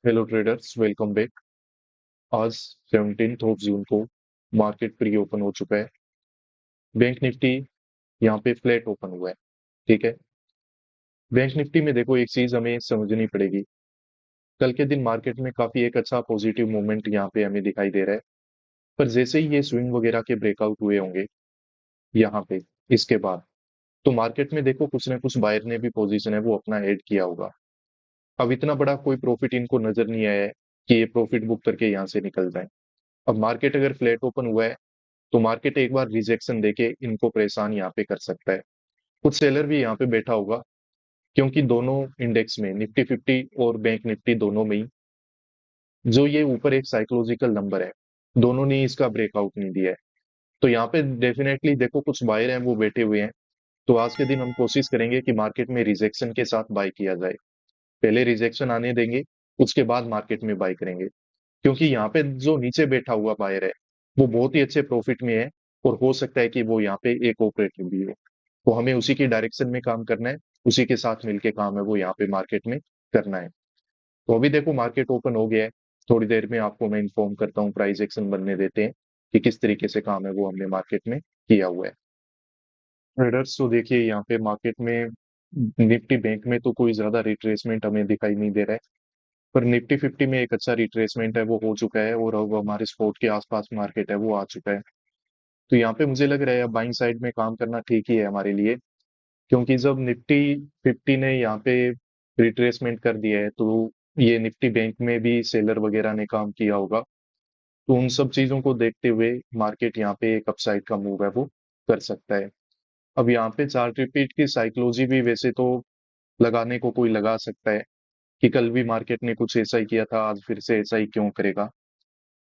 Hello traders, welcome back. आज 17 जून को market pre open हो चुका है। बैंक निफ्टी यहाँ पे फ्लैट ओपन हुआ है। ठीक है। बैंक निफ्टी में देखो, एक चीज हमें समझनी पड़ेगी। कल के दिन मार्केट में काफी एक अच्छा पॉजिटिव मूवमेंट यहाँ पे हमें दिखाई दे रहा है। पर जैसे ही ये स्विंग वगैरह के ब्रेकआउट हुए होंगे यहाँ पे, इसके बाद तो मार्केट में देखो कुछ ना कुछ बायर ने भी पोजीशन है वो अपना ऐड किया होगा। अब इतना बड़ा कोई प्रॉफिट इनको नजर नहीं आया है कि ये प्रॉफिट बुक करके यहाँ से निकल जाए। अब मार्केट अगर फ्लैट ओपन हुआ है तो मार्केट एक बार रिजेक्शन देके इनको परेशान यहाँ पे कर सकता है। कुछ सेलर भी यहाँ पे बैठा होगा, क्योंकि दोनों इंडेक्स में निफ्टी 50 और बैंक निफ्टी दोनों में ही जो ये ऊपर एक साइकोलॉजिकल नंबर है, दोनों ने इसका ब्रेकआउट नहीं दिया है। तो यहाँ पे डेफिनेटली देखो कुछ बायर हैं वो बैठे हुए हैं। तो आज के दिन हम कोशिश करेंगे कि मार्केट में रिजेक्शन के साथ बाय किया जाए। पहले रिजेक्शन आने देंगे, उसके बाद मार्केट में बाय करेंगे। क्योंकि यहाँ पे जो नीचे बैठा हुआ बायर है वो बहुत ही अच्छे प्रॉफिट में है, और हो सकता है कि वो यहाँ पे एक ऑपरेटिव भी हो। तो हमें उसी की डायरेक्शन में काम करना है, उसी के साथ मिलके काम है वो यहाँ पे मार्केट में करना है। तो अभी देखो मार्केट ओपन हो गया है। थोड़ी देर में आपको मैं इन्फॉर्म करता हूँ, प्राइस एक्शन बनने देते हैं कि किस तरीके से काम है वो हमने मार्केट में किया हुआ है। ट्रेडर्स, तो देखिए यहाँ पे मार्केट में निफ्टी बैंक में तो कोई ज्यादा रिट्रेसमेंट हमें दिखाई नहीं दे रहा है। पर निफ्टी 50 में एक अच्छा रिट्रेसमेंट है वो हो चुका है, और अब हमारे स्पोर्ट के आसपास मार्केट है वो आ चुका है। तो यहाँ पे मुझे लग रहा है अब बाइंग साइड में काम करना ठीक ही है हमारे लिए। क्योंकि जब निफ्टी 50 ने यहाँ पे रिट्रेसमेंट कर दिया है, तो ये निफ्टी बैंक में भी सेलर वगैरह ने काम किया होगा। तो उन सब चीजों को देखते हुए मार्केट यहाँ पे एक अपसाइड का मूव है वो कर सकता है। अब यहाँ पे चार्ट रिपीट की साइकोलॉजी भी वैसे तो लगाने को कोई लगा सकता है कि कल भी मार्केट ने कुछ ऐसा ही किया था, आज फिर से ऐसा ही क्यों करेगा।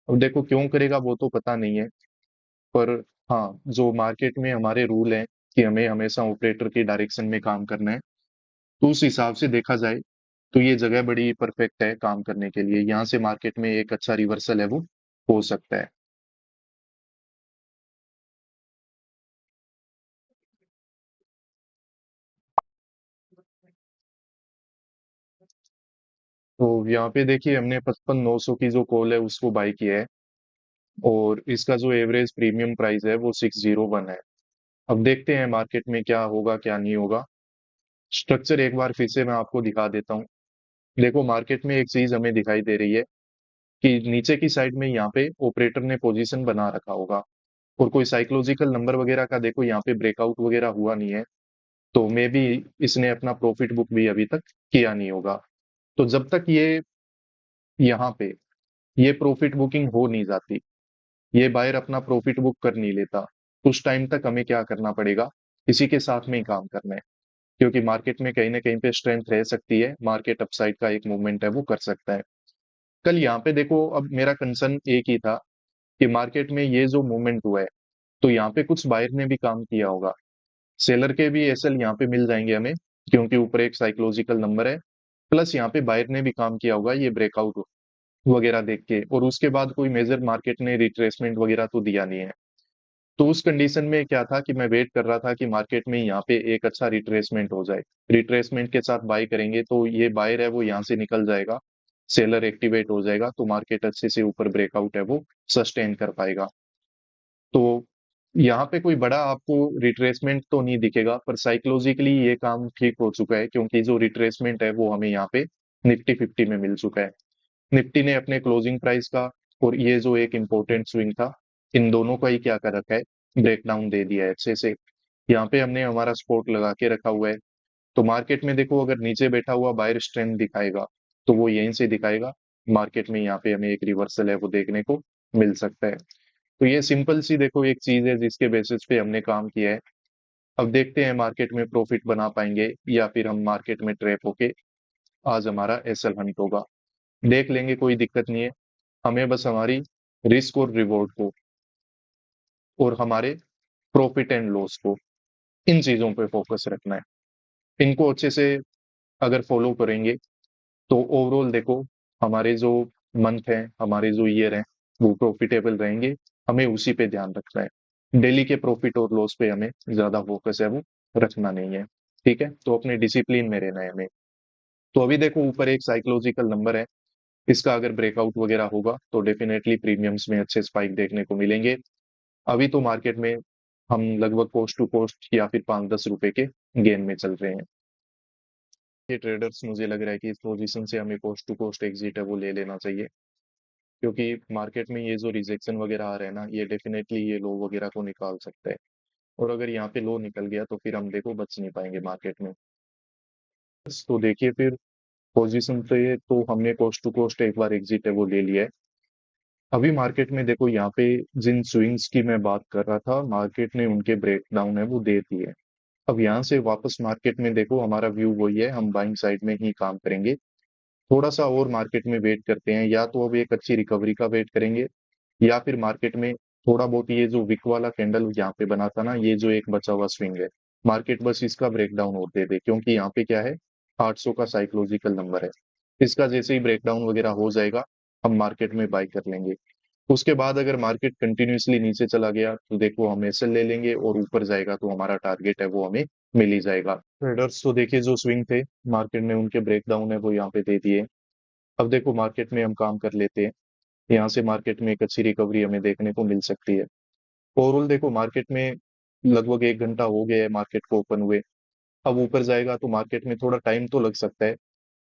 अब देखो क्यों करेगा वो तो पता नहीं है। पर हाँ, जो मार्केट में हमारे रूल हैं कि हमें हमेशा ऑपरेटर की डायरेक्शन में काम करना है, तो उस हिसाब से देखा जाए तो ये जगह बड़ी परफेक्ट है काम करने के लिए। यहाँ से मार्केट में एक अच्छा रिवर्सल है वो हो सकता है। तो यहाँ पे देखिए हमने 55,900 की जो कॉल है उसको बाय किया है, और इसका जो एवरेज प्रीमियम प्राइस है वो 601 है। अब देखते हैं मार्केट में क्या होगा क्या नहीं होगा। स्ट्रक्चर एक बार फिर से मैं आपको दिखा देता हूँ। देखो मार्केट में एक चीज हमें दिखाई दे रही है कि नीचे की साइड में यहाँ पे ऑपरेटर ने पोजीशन बना रखा होगा, और कोई साइकोलॉजिकल नंबर वगैरह का देखो यहाँ पे ब्रेकआउट वगैरह हुआ नहीं है। तो मे भी इसने अपना प्रॉफिट बुक भी अभी तक किया नहीं होगा। तो जब तक ये यहाँ पे ये प्रॉफिट बुकिंग हो नहीं जाती, ये बायर अपना प्रॉफिट बुक कर नहीं लेता, उस टाइम तक हमें क्या करना पड़ेगा, इसी के साथ में ही काम करना है। क्योंकि मार्केट में कहीं ना कहीं पे स्ट्रेंथ रह सकती है, मार्केट अपसाइड का एक मूवमेंट है वो कर सकता है। कल यहाँ पे देखो, अब मेरा कंसर्न एक ही था कि मार्केट में ये जो मूवमेंट हुआ है, तो यहाँ पे कुछ बायर ने भी काम किया होगा। सेलर के भी एसएल यहाँ पे मिल जाएंगे हमें, क्योंकि ऊपर एक साइकोलॉजिकल नंबर है। प्लस यहाँ पे बायर ने भी काम किया होगा ये ब्रेकआउट वगैरह देख के, और उसके बाद कोई मेजर मार्केट ने रिट्रेसमेंट वगैरह तो दिया नहीं है। तो उस कंडीशन में क्या था कि मैं वेट कर रहा था कि मार्केट में यहाँ पे एक अच्छा रिट्रेसमेंट हो जाए। रिट्रेसमेंट के साथ बाय करेंगे तो ये बायर है वो यहाँ से निकल जाएगा, सेलर एक्टिवेट हो जाएगा, तो मार्केट अच्छे से ऊपर ब्रेकआउट है वो सस्टेन कर पाएगा। तो यहाँ पे कोई बड़ा आपको रिट्रेसमेंट तो नहीं दिखेगा, पर साइकोलॉजिकली ये काम ठीक हो चुका है, क्योंकि जो रिट्रेसमेंट है वो हमें यहाँ पे निफ्टी 50 में मिल चुका है। निफ्टी ने अपने क्लोजिंग प्राइस का और ये जो एक इम्पोर्टेंट स्विंग था, इन दोनों का ही क्या कर रखा है, ब्रेकडाउन दे दिया है अच्छे से। यहाँ पे हमने हमारा सपोर्ट लगा के रखा हुआ है। तो मार्केट में देखो अगर नीचे बैठा हुआ बायर स्ट्रेंथ दिखाएगा, तो वो यहीं से दिखाएगा। मार्केट में यहाँ पे हमें एक रिवर्सल है वो देखने को मिल सकता है। तो ये सिंपल सी देखो एक चीज है जिसके बेसिस पे हमने काम किया है। अब देखते हैं मार्केट में प्रॉफिट बना पाएंगे या फिर हम मार्केट में ट्रैप होके आज हमारा एसएल हंट होगा। देख लेंगे, कोई दिक्कत नहीं है। हमें बस हमारी रिस्क और रिवॉर्ड को और हमारे प्रॉफिट एंड लॉस को, इन चीजों पे फोकस रखना है। इनको अच्छे से अगर फॉलो करेंगे तो ओवरऑल देखो हमारे जो मंथ है, हमारे जो ईयर है, वो प्रॉफिटेबल रहेंगे। हमें उसी पे ध्यान रखना है, डेली के प्रॉफिट और लॉस पे हमें ज्यादा फोकस है वो रखना नहीं है। ठीक है, तो अपने डिसिप्लिन में रहना है हमें। तो अभी देखो ऊपर एक साइकोलॉजिकल नंबर है, इसका अगर ब्रेकआउट वगैरह होगा तो डेफिनेटली प्रीमियम्स में अच्छे स्पाइक देखने को मिलेंगे। अभी तो मार्केट में हम लगभग कोस्ट टू कोस्ट या फिर 5-10 रुपए के गेन में चल रहे हैं। ये ट्रेडर्स, मुझे लग रहा है कि इस पोजीशन से हमें कोस्ट टू कोस्ट एग्जिट है वो ले लेना चाहिए, क्योंकि मार्केट में ये जो रिजेक्शन वगैरह आ रहे हैं ना, ये डेफिनेटली ये लो वगैरह को निकाल सकता है। और अगर यहाँ पे लो निकल गया तो फिर हम देखो बच नहीं पाएंगे मार्केट में। तो देखिए फिर पोजीशन पे तो हमने कोस्ट टू कोस्ट एक बार एग्जिट है वो ले लिया है। अभी मार्केट में देखो यहाँ पे जिन स्विंग्स की मैं बात कर रहा था, मार्केट ने उनके ब्रेकडाउन है वो दे दिए। अब यहाँ से वापस मार्केट में देखो हमारा व्यू वही है, हम बाइंग साइड में ही काम करेंगे। थोड़ा सा और मार्केट में वेट करते हैं, या तो अब एक अच्छी रिकवरी का वेट करेंगे, या फिर मार्केट में थोड़ा बहुत ये जो विक वाला कैंडल यहाँ पे बना था ना, ये जो एक बचा हुआ स्विंग है, मार्केट बस इसका ब्रेकडाउन और दे दे, क्योंकि यहाँ पे क्या है, 800 का साइकोलॉजिकल नंबर है। इसका जैसे ही ब्रेकडाउन वगैरह हो जाएगा, हम मार्केट में बाई कर लेंगे। उसके बाद अगर मार्केट कंटिन्यूअसली नीचे चला गया तो देखो हम एसएल ले लेंगे, और ऊपर जाएगा तो हमारा टारगेट है वो हमें मिल ही जाएगा। ट्रेडर्स तो देखिए जो स्विंग थे, मार्केट ने उनके ब्रेकडाउन है वो यहाँ पे दे दिए। अब देखो मार्केट में हम काम कर लेते हैं, यहाँ से मार्केट में एक अच्छी रिकवरी हमें देखने को मिल सकती है। ओवरऑल देखो मार्केट में लगभग 1 घंटा हो गया है मार्केट को ओपन हुए। अब ऊपर जाएगा तो मार्केट में थोड़ा टाइम तो लग सकता है,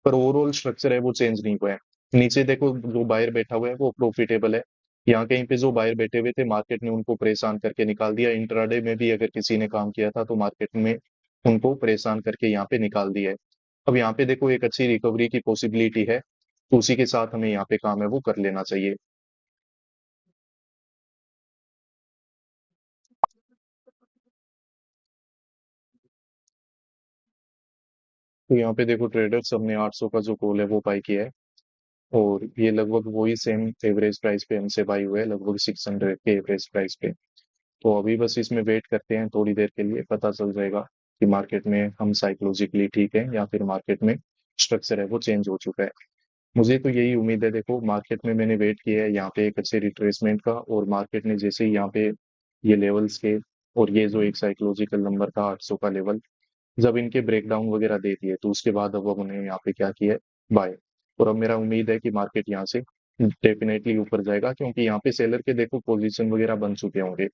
पर ओवरऑल स्ट्रक्चर है वो चेंज नहीं हुआ है। नीचे देखो जो बायर बैठा हुआ है वो प्रॉफिटेबल है। यहाँ कहीं पे जो बायर बैठे हुए थे, मार्केट ने उनको परेशान करके निकाल दिया। इंट्राडे में भी अगर किसी ने काम किया था तो मार्केट में उनको परेशान करके यहाँ पे निकाल दिया है। अब यहाँ पे देखो एक अच्छी रिकवरी की पॉसिबिलिटी है, तो उसी के साथ हमें यहाँ पे काम है वो कर लेना चाहिए। तो यहाँ पे देखो ट्रेडर्स, हमने 800 का जो कॉल है वो बाई किया है, और ये लगभग वही सेम एवरेज प्राइस पे हमसे बाई हुआ है, लगभग 600 के एवरेज प्राइस पे। तो अभी बस इसमें वेट करते हैं थोड़ी देर के लिए, पता चल जाएगा कि मार्केट में हम साइकोलॉजिकली ठीक है या फिर मार्केट में स्ट्रक्चर है वो चेंज हो चुका है। मुझे तो यही उम्मीद है, देखो मार्केट में मैंने वेट किया है यहाँ पे एक अच्छे रिट्रेसमेंट का, और मार्केट ने जैसे ही यहाँ पे ये लेवल्स के, और ये जो एक साइकोलॉजिकल नंबर था 800 का लेवल, जब इनके ब्रेकडाउन वगैरह दे दिए, तो उसके बाद अब उन्हें यहाँ पे क्या किया है, बाय। और अब मेरा उम्मीद है कि मार्केट यहाँ से डेफिनेटली ऊपर जाएगा, क्योंकि यहाँ पे सेलर के देखो पोजीशन वगैरह बन चुके होंगे,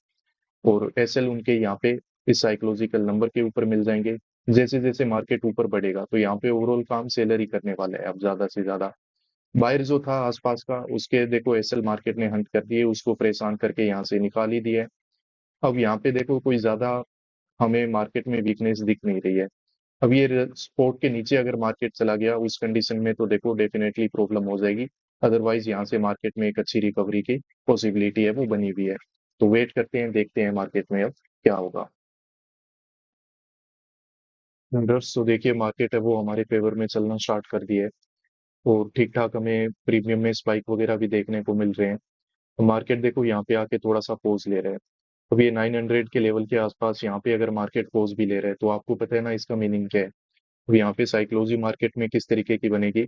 और एसएल उनके यहाँ पे इस साइकोलॉजिकल नंबर के ऊपर मिल जाएंगे। जैसे जैसे मार्केट ऊपर बढ़ेगा तो यहाँ पे ओवरऑल काम सेलर ही करने वाला है अब ज्यादा से ज्यादा। बायर जो था आसपास का, उसके देखो एसएल मार्केट ने हंट कर दिए, उसको परेशान करके यहाँ से निकाल ही दिया है। अब यहाँ पे देखो कोई ज्यादा हमें मार्केट में वीकनेस दिख नहीं रही है। अब ये स्पोर्ट के नीचे अगर मार्केट चला गया उस कंडीशन में तो देखो डेफिनेटली प्रॉब्लम हो जाएगी। अदरवाइज यहाँ से मार्केट में एक अच्छी रिकवरी की पॉसिबिलिटी है वो बनी हुई है। तो वेट करते हैं, देखते हैं मार्केट में अब क्या होगा। ट्रेडर्स तो देखिए मार्केट है वो हमारे फेवर में चलना स्टार्ट कर दिया है, और ठीक ठाक हमें प्रीमियम में स्पाइक वगैरह भी देखने को मिल रहे हैं। तो मार्केट देखो यहाँ पे आके थोड़ा सा पोज ले रहे हैं। अब ये 900 के लेवल के आसपास यहाँ पे अगर मार्केट पोज भी ले रहे हैं तो आपको पता है ना इसका मीनिंग क्या है। अब यहाँ पे साइकोलॉजी मार्केट में किस तरीके की बनेगी,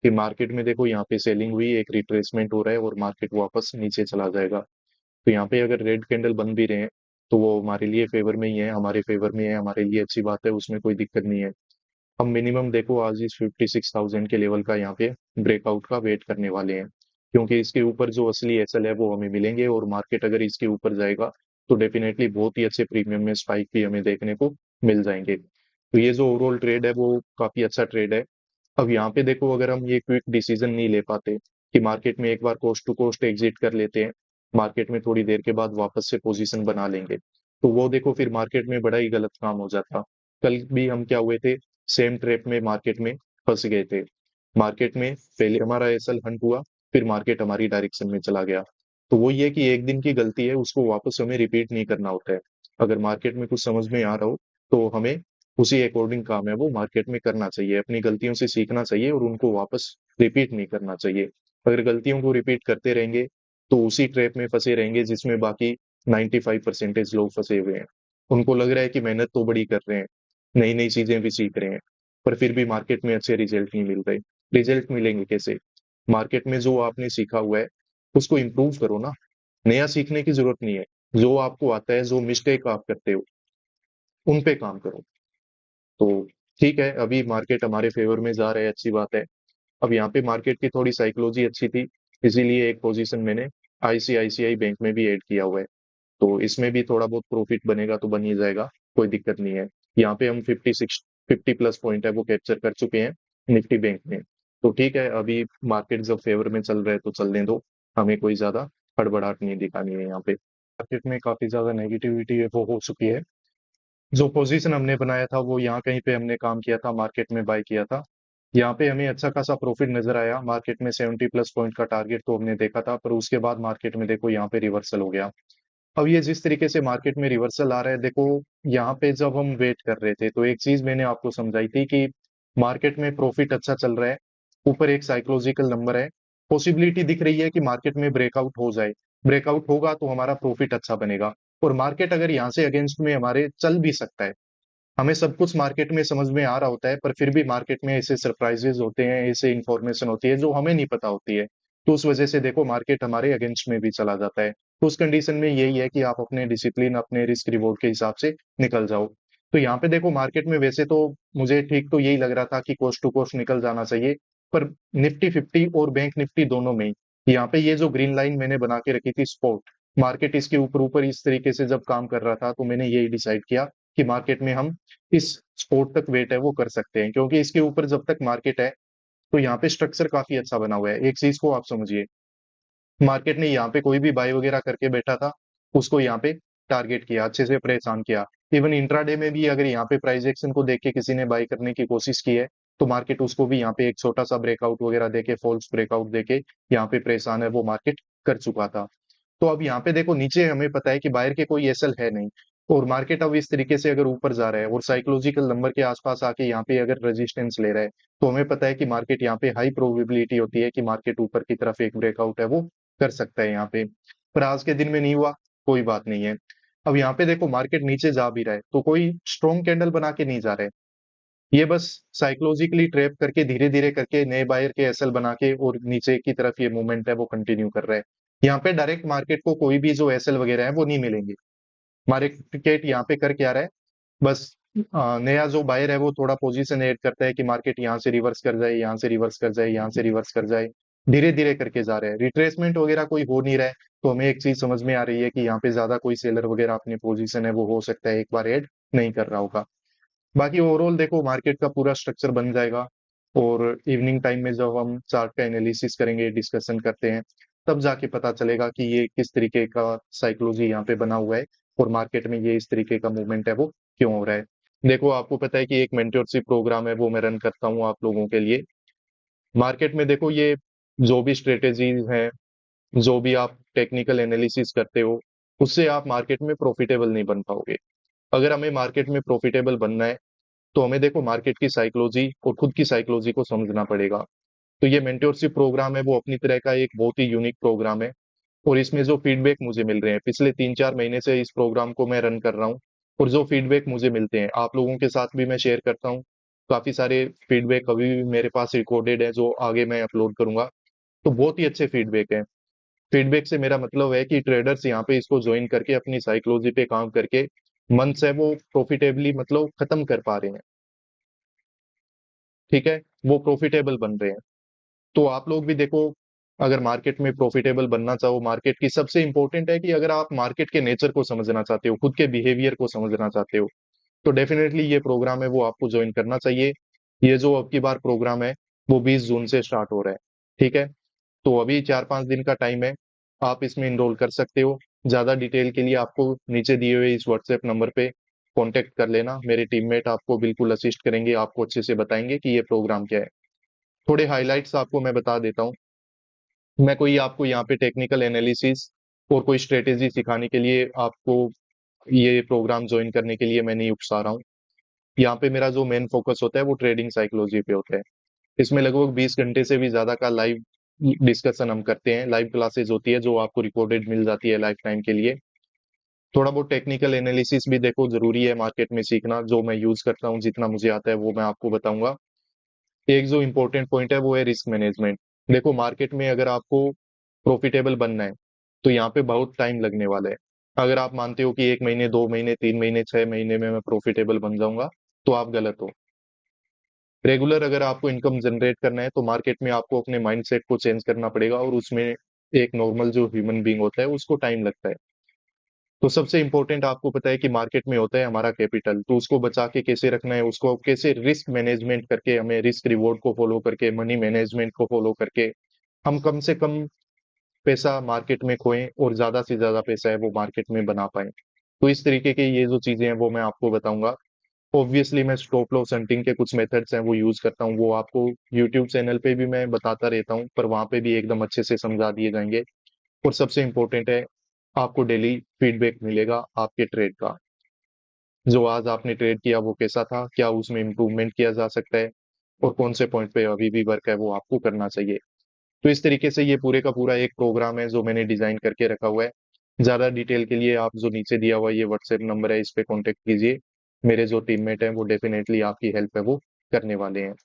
कि मार्केट में देखो यहाँ पे सेलिंग हुई, एक रिट्रेसमेंट हो रहा है और मार्केट वापस नीचे चला जाएगा। तो यहाँ पे अगर रेड कैंडल बन भी रहे हैं तो वो हमारे लिए फेवर में ही है, हमारे फेवर में है, हमारे लिए अच्छी बात है, उसमें कोई दिक्कत नहीं है। हम मिनिमम देखो आज इस 56,000 के लेवल का यहाँ पे ब्रेकआउट का वेट करने वाले हैं, क्योंकि इसके ऊपर जो असली एसएल है वो हमें मिलेंगे, और मार्केट अगर इसके ऊपर जाएगा तो डेफिनेटली बहुत ही अच्छे प्रीमियम में स्पाइक भी हमें देखने को मिल जाएंगे। तो ये जो ओवरऑल ट्रेड है वो काफी अच्छा ट्रेड है। अब यहाँ पे देखो अगर हम ये क्विक डिसीजन नहीं ले पाते कि मार्केट में एक बार कोस्ट टू कोस्ट एग्जिट कर लेते हैं, मार्केट में थोड़ी देर के बाद वापस से पोजीशन बना लेंगे, तो वो देखो फिर मार्केट में बड़ा ही गलत काम हो जाता। कल भी हम क्या हुए थे, सेम ट्रैप में मार्केट में फंस गए थे। मार्केट में पहले हमारा एसएल हंट हुआ, फिर मार्केट हमारी डायरेक्शन में चला गया। तो वो ये कि एक दिन की गलती है, उसको वापस हमें रिपीट नहीं करना होता है। अगर मार्केट में कुछ समझ में आ रहा हो तो हमें उसी अकॉर्डिंग काम है वो मार्केट में करना चाहिए, अपनी गलतियों से सीखना चाहिए और उनको वापस रिपीट नहीं करना चाहिए। अगर गलतियों को रिपीट करते रहेंगे तो उसी ट्रैप में फंसे रहेंगे जिसमें बाकी 95% लोग फंसे हुए हैं। उनको लग रहा है कि मेहनत तो बड़ी कर रहे हैं, नई नई चीजें भी सीख रहे हैं, पर फिर भी मार्केट में अच्छे रिजल्ट नहीं मिल रहे। रिजल्ट मिलेंगे कैसे? मार्केट में जो आपने सीखा हुआ है उसको इम्प्रूव करो ना। नया सीखने की जरूरत नहीं है, जो आपको आता है, जो मिस्टेक आप करते हो उन पे काम करो। तो ठीक है, अभी मार्केट हमारे फेवर में जा रहा है, अच्छी बात है। अब यहाँ पे मार्केट की थोड़ी साइकोलॉजी अच्छी थी, इसीलिए एक पोजीशन मैंने आईसीआईसीआई बैंक में भी ऐड किया हुआ है। तो इसमें भी थोड़ा बहुत प्रॉफिट बनेगा तो बन ही जाएगा, कोई दिक्कत नहीं है। यहाँ पे हम 50 प्लस पॉइंट है वो कैप्चर कर चुके हैं निफ्टी बैंक में। तो ठीक है, अभी मार्केट जब फेवर में चल रहा है तो चलने दो, हमें कोई ज्यादा हड़बड़ाहट नहीं दिखानी है यहाँ पे। मार्केट में काफी ज्यादा नेगेटिविटी है वो हो चुकी है। जो पोजीशन हमने बनाया था वो यहाँ कहीं पे हमने काम किया था, मार्केट में बाय किया था। यहाँ पे हमें अच्छा खासा प्रॉफिट नजर आया, मार्केट में 70 प्लस पॉइंट का टारगेट तो हमने देखा था, पर उसके बाद मार्केट में देखो यहाँ पे रिवर्सल हो गया। अब ये जिस तरीके से मार्केट में रिवर्सल आ रहा है, देखो यहाँ पे जब हम वेट कर रहे थे तो एक चीज मैंने आपको समझाई थी कि मार्केट में प्रॉफिट अच्छा चल रहा है, ऊपर एक साइकोलॉजिकल नंबर है, पॉसिबिलिटी दिख रही है कि मार्केट में ब्रेकआउट हो जाए। ब्रेकआउट होगा तो हमारा प्रॉफिट अच्छा बनेगा, और मार्केट अगर यहाँ से अगेंस्ट में हमारे चल भी सकता है। हमें सब कुछ मार्केट में समझ में आ रहा होता है, पर फिर भी मार्केट में ऐसे सरप्राइजेस होते हैं, ऐसे इंफॉर्मेशन होती है जो हमें नहीं पता होती है। तो उस वजह से देखो मार्केट हमारे अगेंस्ट में भी चला जाता है। तो उस कंडीशन में यही है कि आप अपने डिसिप्लिन, अपने रिस्क रिवॉर्ड के हिसाब से निकल जाओ। तो यहाँ पे देखो मार्केट में वैसे तो मुझे ठीक तो यही लग रहा था कि कोस्ट टू कोस्ट निकल जाना चाहिए, पर निफ्टी 50 और बैंक निफ्टी दोनों में ही यहाँ पे ये जो ग्रीन लाइन मैंने बना के रखी थी स्पॉट, मार्केट इसके ऊपर ऊपर इस तरीके से जब काम कर रहा था तो मैंने यही डिसाइड किया कि मार्केट में हम इस स्पोर्ट तक वेट है वो कर सकते हैं, क्योंकि इसके ऊपर जब तक मार्केट है तो यहाँ पे स्ट्रक्चर काफी अच्छा बना हुआ है। एक चीज को आप समझिए, मार्केट ने यहाँ पे कोई भी बाय वगैरह करके बैठा था, उसको यहाँ पे टारगेट किया, अच्छे से परेशान किया। इवन इंट्राडे में भी अगर यहाँ पे प्राइस एक्शन को देख के किसी ने बाय करने की कोशिश की है, तो मार्केट उसको भी यहाँ पे एक छोटा सा ब्रेकआउट वगैरह देके, फॉल्स ब्रेकआउट देके यहाँ पे परेशान है वो मार्केट कर चुका था। तो अब यहाँ पे देखो नीचे हमें पता है कि बाहर के कोई एसएल है नहीं, और मार्केट अब इस तरीके से अगर ऊपर जा रहा है और साइकोलॉजिकल नंबर के आसपास आके यहाँ पे अगर रेजिस्टेंस ले रहा है, तो हमें पता है कि मार्केट यहाँ पे हाई प्रोबेबिलिटी होती है कि मार्केट ऊपर की तरफ एक ब्रेकआउट है वो कर सकता है यहाँ पे। पर आज के दिन में नहीं हुआ, कोई बात नहीं है। अब यहाँ पे देखो मार्केट नीचे जा भी रहा है तो कोई स्ट्रॉन्ग कैंडल बना के नहीं जा रहा है, ये बस साइकोलॉजिकली ट्रैप करके धीरे धीरे करके नए बायर के एसएल बना के और नीचे की तरफ ये मूवमेंट है वो कंटिन्यू कर रहा है। यहाँ पे डायरेक्ट मार्केट को कोई भी जो एसएल वगैरह है वो नहीं मिलेंगे। मार्केट यहाँ पे कर क्या रहा है, बस नया जो बायर है वो थोड़ा पोजीशन ऐड करता है कि मार्केट यहाँ से रिवर्स कर जाए, यहाँ से रिवर्स कर जाए, यहाँ से रिवर्स कर जाए, धीरे धीरे करके जा रहे हैं, रिट्रेसमेंट वगैरह कोई हो नहीं रहा है। तो हमें एक चीज समझ में आ रही है कि यहाँ पे ज्यादा कोई सेलर वगैरह अपनी पोजीशन है वो हो सकता है एक बार ऐड नहीं कर रहा होगा। बाकी ओवरऑल देखो मार्केट का पूरा स्ट्रक्चर बन जाएगा, और इवनिंग टाइम में जब हम चार्ट का एनालिसिस करेंगे, डिस्कशन करते हैं, तब जाके पता चलेगा कि ये किस तरीके का साइकोलॉजी यहाँ पे बना हुआ है, और मार्केट में ये इस तरीके का मूवमेंट है वो क्यों हो रहा है। देखो आपको पता है कि एक मेंटरशिप प्रोग्राम है वो मैं रन करता हूँ आप लोगों के लिए। मार्केट में देखो ये जो भी स्ट्रेटेजीज है, जो भी आप टेक्निकल एनालिसिस करते हो, उससे आप मार्केट में प्रॉफिटेबल नहीं बन पाओगे। अगर हमें मार्केट में प्रॉफिटेबल बनना है तो हमें देखो मार्केट की साइकोलॉजी और खुद की साइकोलॉजी को समझना पड़ेगा। तो ये मेंटोरशिप प्रोग्राम है वो अपनी तरह का एक बहुत ही यूनिक प्रोग्राम है, और इसमें जो फीडबैक मुझे मिल रहे हैं, पिछले 3-4 महीने से इस प्रोग्राम को मैं रन कर रहा हूँ, और जो फीडबैक मुझे मिलते हैं आप लोगों के साथ भी मैं शेयर करता हूँ। काफी सारे फीडबैक अभी भी मेरे पास रिकॉर्डेड है जो आगे मैं अपलोड करूंगा। तो बहुत ही अच्छे फीडबैक है। फीडबैक से मेरा मतलब है कि ट्रेडर्स यहाँ पे इसको ज्वाइन करके अपनी साइकोलॉजी पे काम करके मंथ्स है वो प्रॉफिटेबली मतलब खत्म कर पा रहे हैं। ठीक है, वो प्रॉफिटेबल बन रहे हैं। तो आप लोग भी देखो, अगर मार्केट में प्रॉफिटेबल बनना चाहो, मार्केट की सबसे इंपॉर्टेंट है कि अगर आप मार्केट के नेचर को समझना चाहते हो, खुद के बिहेवियर को समझना चाहते हो, तो डेफिनेटली ये प्रोग्राम है वो आपको ज्वाइन करना चाहिए। ये जो अब की बार प्रोग्राम है वो 20 जून से स्टार्ट हो रहा है। ठीक है, तो अभी 4-5 दिन का टाइम है, आप इसमें इनरोल कर सकते हो। ज्यादा डिटेल के लिए आपको नीचे दिए हुए इस व्हाट्सएप नंबर पे कांटेक्ट कर लेना, मेरे टीममेट आपको बिल्कुल असिस्ट करेंगे, आपको अच्छे से बताएंगे कि ये प्रोग्राम क्या है। थोड़े हाइलाइट्स आपको मैं बता देता हूँ। मैं कोई आपको यहाँ पे टेक्निकल एनालिसिस और कोई स्ट्रेटेजी सिखाने के लिए आपको ये प्रोग्राम ज्वाइन करने के लिए मैं नहीं उकसा रहा हूँ। यहाँ पे मेरा जो मेन फोकस होता है वो ट्रेडिंग साइकोलॉजी पे होता है। इसमें लगभग 20 घंटे से भी ज्यादा का लाइव डिस्कशन हम करते हैं, लाइव क्लासेस होती है जो आपको रिकॉर्डेड मिल जाती है लाइफ टाइम के लिए। थोड़ा बहुत टेक्निकल एनालिसिस भी देखो जरूरी है मार्केट में सीखना, जो मैं यूज करता हूँ, जितना मुझे आता है वो मैं आपको बताऊंगा। एक जो इम्पोर्टेंट पॉइंट है वो है रिस्क मैनेजमेंट। देखो मार्केट में अगर आपको प्रॉफिटेबल बनना है तो यहाँ पे बहुत टाइम लगने वाला है। अगर आप मानते हो कि 1 महीने, 2 महीने, 3 महीने, 6 महीने में मैं प्रॉफिटेबल बन जाऊंगा, तो आप गलत हो। रेगुलर अगर आपको इनकम जनरेट करना है तो मार्केट में आपको अपने माइंडसेट को चेंज करना पड़ेगा, और उसमें एक नॉर्मल जो ह्यूमन बीइंग होता है उसको टाइम लगता है। तो सबसे इंपॉर्टेंट आपको पता है कि मार्केट में होता है हमारा कैपिटल, तो उसको बचा के कैसे रखना है, उसको कैसे रिस्क मैनेजमेंट करके, हमें रिस्क रिवॉर्ड को फॉलो करके, मनी मैनेजमेंट को फॉलो करके हम कम से कम पैसा मार्केट में खोएं और ज्यादा से ज्यादा पैसा है वो मार्केट में बना पाए। तो इस तरीके के ये जो चीजें हैं वो मैं आपको बताऊंगा। ऑब्वियसली मैं स्टॉप लॉस हंटिंग के कुछ मेथड्स हैं वो यूज करता हूँ, वो आपको यूट्यूब चैनल पे भी मैं बताता रहता हूँ, पर वहां पे भी एकदम अच्छे से समझा दिए जाएंगे। और सबसे इम्पोर्टेंट है, आपको डेली फीडबैक मिलेगा आपके ट्रेड का, जो आज आपने ट्रेड किया वो कैसा था, क्या उसमें इम्प्रूवमेंट किया जा सकता है, और कौन से पॉइंट पे अभी भी वर्क है वो आपको करना चाहिए। तो इस तरीके से ये पूरे का पूरा एक प्रोग्राम है जो मैंने डिजाइन करके रखा हुआ है। ज्यादा डिटेल के लिए आप जो नीचे दिया हुआ ये व्हाट्सएप नंबर है, इस पे कांटेक्ट कीजिए। मेरे जो टीममेट हैं वो डेफिनेटली आपकी हेल्प है वो करने वाले हैं।